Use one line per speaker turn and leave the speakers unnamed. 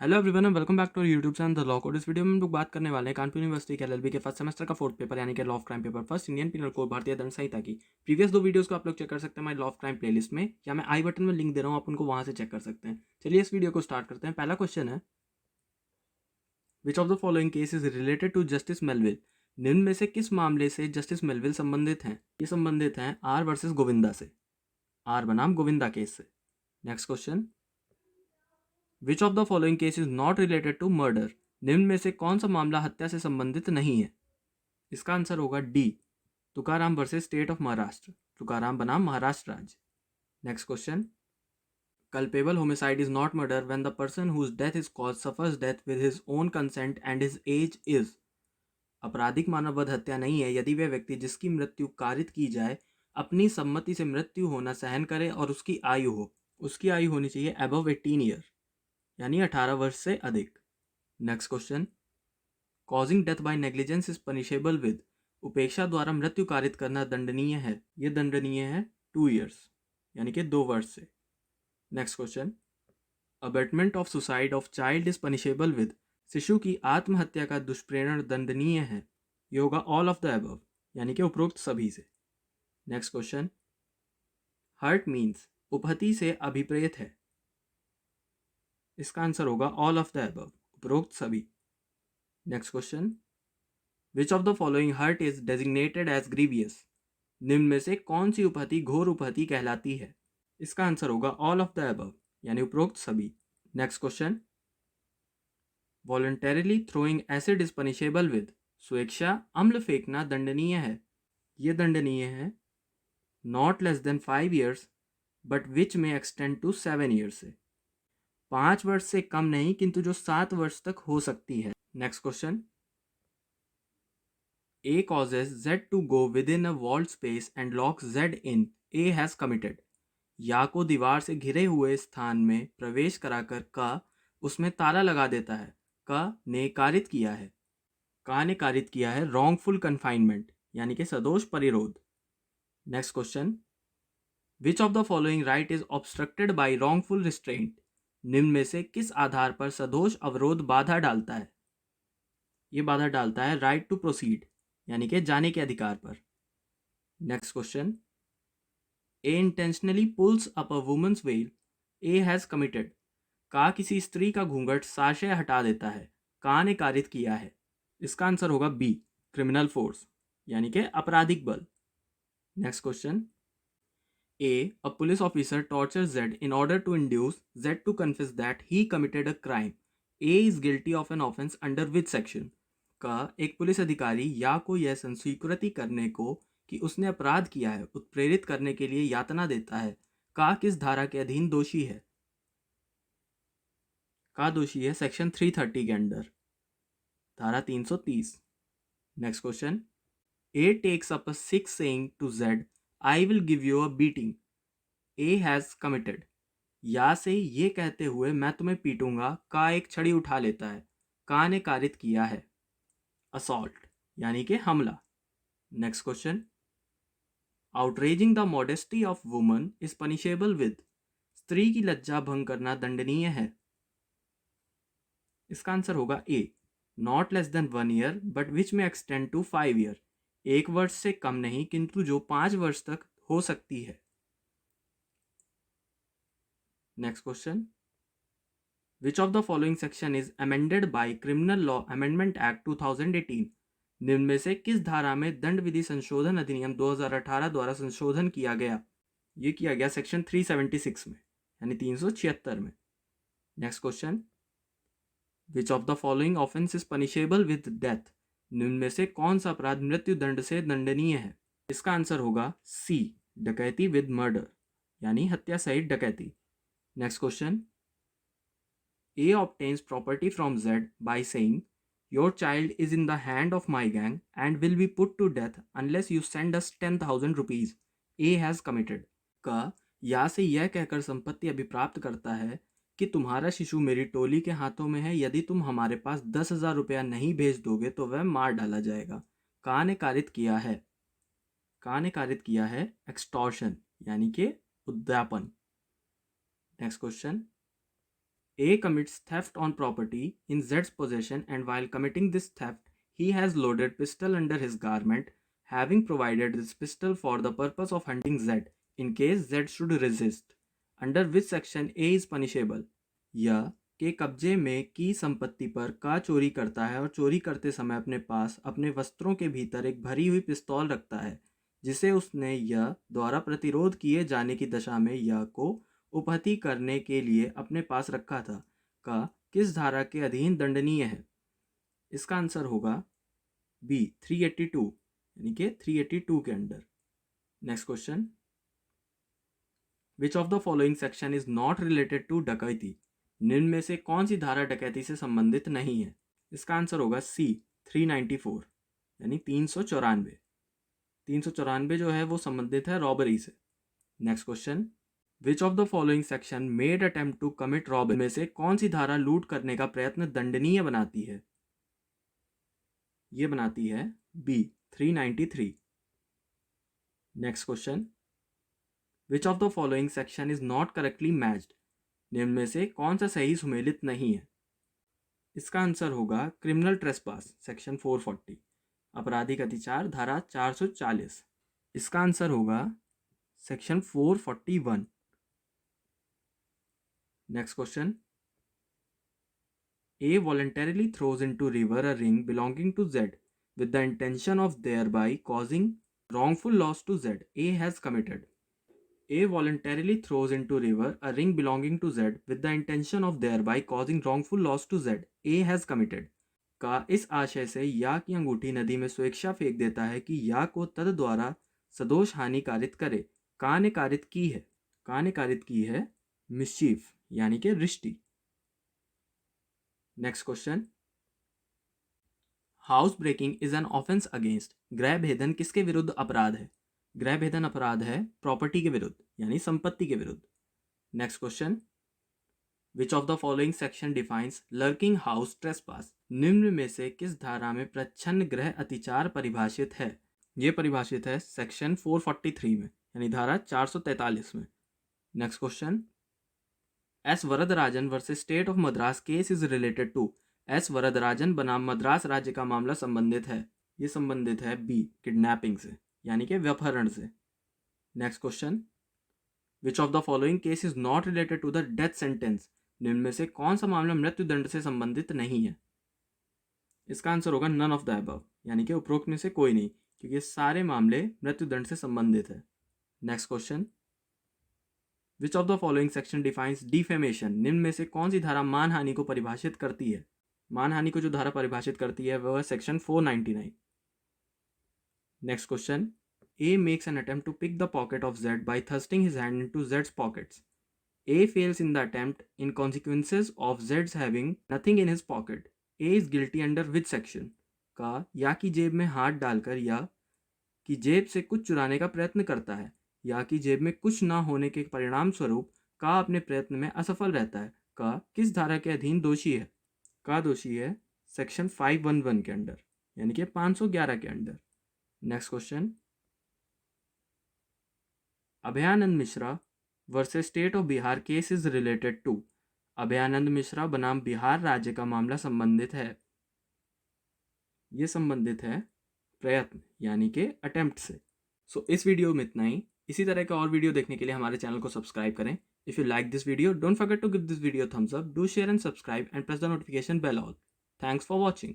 Hello everyone welcome back to YouTube channel the law code. इस video में हम लोग बात करने वाले हैं कानपुर यूनिवर्सिटी के एलएलबी के फर्स्ट सेमेस्टर का फोर्थ पेपर यानी कि law of crime paper first Indian penal code भारतीय दंड संहिता की प्रीवियस दो वीडियोस को आप लोग चेक कर सकते हैं हमारी लॉ ऑफ क्राइम प्लेलिस्ट में, या मैं आई बटन में लिंक दे रहा हूँ, आप उनको वहां से चेक कर सकते हैं। चलिए इस वीडियो को स्टार्ट करते हैं। पहला क्वेश्चन है, which of the following case is related to Justice Melvill? निम्न में से किस मामले से जस्टिस मेलविल संबंधित हैं? ये संबंधित हैं आर वर्सेस गोविंदा से, आर बनाम गोविंदा केस से। Next question, which of the following case is not related to murder? निम्न में से कौन सा मामला हत्या से संबंधित नहीं है? इसका आंसर होगा D, Tukaram versus state of Maharashtra, Tukaram बनाम महाराष्ट्र राज्य। Next question, culpable homicide is not murder when the person whose death is caused suffers death with his own consent and his age is। आपराधिक मानववध हत्या नहीं है यदि वह व्यक्ति जिसकी मृत्यु कारित की जाए अपनी सम्मति से मृत्यु होना सहन करे और उसकी आयु हो, उसकी आयु होनी चाहिए अबव 18 ईयर यानी 18 वर्ष से अधिक। Next question, causing death by negligence is punishable with? उपेक्षा द्वारा मृत्यु कारित करना दंडनीय है, यह दंडनीय है 2 ईयर्स यानी कि 2 वर्ष से। Next question, abetment of suicide of child is punishable with? शिशु की आत्महत्या का दुष्प्रेरण दंडनीय है, ये होगा ऑल ऑफ द अबव यानी कि उपरोक्त सभी से। नेक्स्ट क्वेश्चन, हर्ट मीन्स उपहति से अभिप्रेत है, इसका आंसर होगा ऑल ऑफ द अबव, उपरोक्त सभी। Next question, which of the following hurt is designated as grievous? निम्न में से कौन सी उपहति घोर उपहति कहलाती है? इसका आंसर होगा ऑल ऑफ द अबव यानी उपरोक्त सभी। Next question, voluntarily throwing acid is punishable with? स्वेच्छा अम्ल फेंकना दंडनीय है, यह दंडनीय है not less then 5 years but which may extend to 7 years से, 5 वर्ष से कम नहीं किंतु जो 7 वर्ष तक हो सकती है। Next question, A causes Z to go within a walled space and locks Z in, A has committed। या को दीवार से घिरे हुए स्थान में प्रवेश कराकर का उसमें ताला लगा देता है, का ने कारित किया है, का ने कारित किया है रॉन्गफुल कन्फाइनमेंट यानी कि सदोष परिरोध। Next question, which of the following right is obstructed by wrongful restraint? निम्न में से किस आधार पर सदोष अवरोध बाधा डालता है? यह बाधा डालता है राइट टू प्रोसीड यानी कि जाने के अधिकार पर। Next question, A intentionally pulls up a woman's veil, A has committed. का किसी स्त्री का घूंघट साशय हटा देता है, का ने कारित किया है, इसका आंसर होगा बी, क्रिमिनल फोर्स यानी कि आपराधिक बल। Next question, a police officer tortures Z in order to induce Z to confess that he committed a crime, A is guilty of an offense under which section? का एक police अधिकारी या को यह संस्वीकृति करने को कि उसने अपराध किया है उत्प्रेरित करने के लिए यातना देता है, का किस धारा के अधीन दोषी है? का दोषी है सेक्शन 330 के अंडर, धारा 330। Next question, A takes up a sick saying to Z, I will give you a beating, A has committed। या से ये कहते हुए मैं तुम्हें पीटूंगा का एक छड़ी उठा लेता है, का ने कारित किया है असॉल्ट यानी कि हमला। Next question, outraging the modesty of woman is punishable with? स्त्री की लज्जा भंग करना दंडनीय है, इसका आंसर होगा A, not less than 1 year but which may extend to 5 year, 1 वर्ष से कम नहीं किंतु जो 5 वर्ष तक हो सकती है। Next question, which of the following section is amended bye criminal law amendment act 2018? निम्न में से किस धारा में दंड विधि संशोधन अधिनियम 2018 द्वारा संशोधन किया गया? ये किया गया सेक्शन 376 में यानी 376 में। Next question, which of the following offence is punishable with death? निम्न में से कौन सा अपराध मृत्यु दंड से दंडनीय है? इसका आंसर होगा सी, डकैती विद मर्डर यानी हत्या सहित डकैती। Next question, A obtains property from Z by saying, your child is in the hand of my gang and will be put to death unless you send us 10,000 rupees, A has committed। का या से यह कहकर संपत्ति अभिप्राप्त करता है कि तुम्हारा शिशु मेरी टोली के हाथों में है, यदि तुम हमारे पास 10,000 रुपया नहीं भेज दोगे तो वह मार डाला जाएगा, का ने कारित किया है, का ने कारित किया है एक्सटॉर्शन यानी कि उद्यापन। Next question, A commits theft on property in Z's possession, and while committing this theft, he has loaded pistol under his garment, having provided this pistol for the purpose of hunting Z in case Z should resist. Under which section A is punishable? यह के कब्जे में की संपत्ति पर का चोरी करता है और चोरी करते समय अपने पास अपने वस्त्रों के भीतर एक भरी हुई पिस्तौल रखता है, जिसे उसने यह द्वारा प्रतिरोध किए जाने की दशा में यह को उपहति करने के लिए अपने पास रखा था, का किस धारा के अधीन दंडनीय है? इसका आंसर होगा बी 382, यानी कि 382 के under. Next question, which of the following section is not related to डकैती? निम्न में से कौन सी धारा डकैती से संबंधित नहीं है? इसका आंसर होगा सी 394, यानी 394। 394 जो है वो संबंधित है रॉबरी से। Next question, which of the following section made attempt to commit robbery? में से कौन सी धारा लूट करने का प्रयत्न दंडनीय बनाती है? ये बनाती है B 393। Next question, which of the following section is not correctly matched? निम्न में से कौन सा सही सुमेलित नहीं है? इसका आंसर होगा क्रिमिनल ट्रेसपास सेक्शन 440, आपराधिक अतिचार धारा 440। इसका आंसर होगा section 441। Next question, A voluntarily throws into river a ring belonging to Z with the intention of thereby causing wrongful loss to Z. A has committed. A voluntarily throws into river a ring belonging to Z with the intention of thereby causing wrongful loss to Z. A has committed. का इस आशय से या की अंगूठी नदी में स्वेच्छा फेंक देता है कि या को तद द्वारा सदोष हानि कारित करे। का ने कारित की है? का ने कारित की है मिस्चीफ, यानी कि रिष्टि। Next question, house breaking is an offence against? गृह भेदन किसके विरुद्ध अपराध है? गृह भेदन अपराध है प्रॉपर्टी के विरुद्ध, यानी संपत्ति के विरुद्ध। Next question, which of the following section defines lurking house trespass? निम्न में से किस धारा में प्रच्छन्न गृह अतिचार परिभाषित है? ये परिभाषित है सेक्शन 443 में, यानी धारा 443 में। Next question, S Varadarajan versus state of Madras case is related to? S Varadarajan बनाम मद्रास राज्य का मामला संबंधित है। ये संबंधित है बी किडनैपिंग से, यानी कि व्यपहरण से। Next question, which of the following case is not related to the death sentence? निम्न में से कौन सा मामला मृत्यु दंड से संबंधित नहीं है? इसका आंसर होगा नन ऑफ द अबव, यानी कि उपरोक्त में से कोई नहीं, क्योंकि सारे मामले मृत्यु दंड से संबंधित है। Next question, which of the following section defines defamation? निम्न में से कौन सी धारा मानहानि को परिभाषित करती है? मानहानि को जो धारा परिभाषित करती है वह है section 499। Next question, A makes an attempt to pick the pocket of Z bye thrusting his hand into Jades pockets. A fails in the attempt in consequences of Jades having nothing in his pocket. A is guilty under which section? का या की जेब में हाथ डालकर या की जेब से कुछ चुराने का प्रयत्न करता है, या की जेब में कुछ ना होने के परिणाम स्वरूप का अपने प्रयत्न में असफल रहता है, का किस धारा के अधीन दोषी है? का दोषी है सेक्शन 511 के अंडर, यानी कि 511 के under. Next question, Abhayanand Mishra versus state of Bihar case is related to? Abhayanand Mishra बनाम बिहार राज्य का मामला संबंधित है। ये संबंधित है प्रयत्न, यानी कि अटेम्प्ट से। सो इस वीडियो में इतना ही। इसी तरह का और वीडियो देखने के लिए हमारे चैनल को सब्सक्राइब करें। If you like this video, don't forget to give this video thumbs up, do share and subscribe and press the notification bell all. Thanks for watching.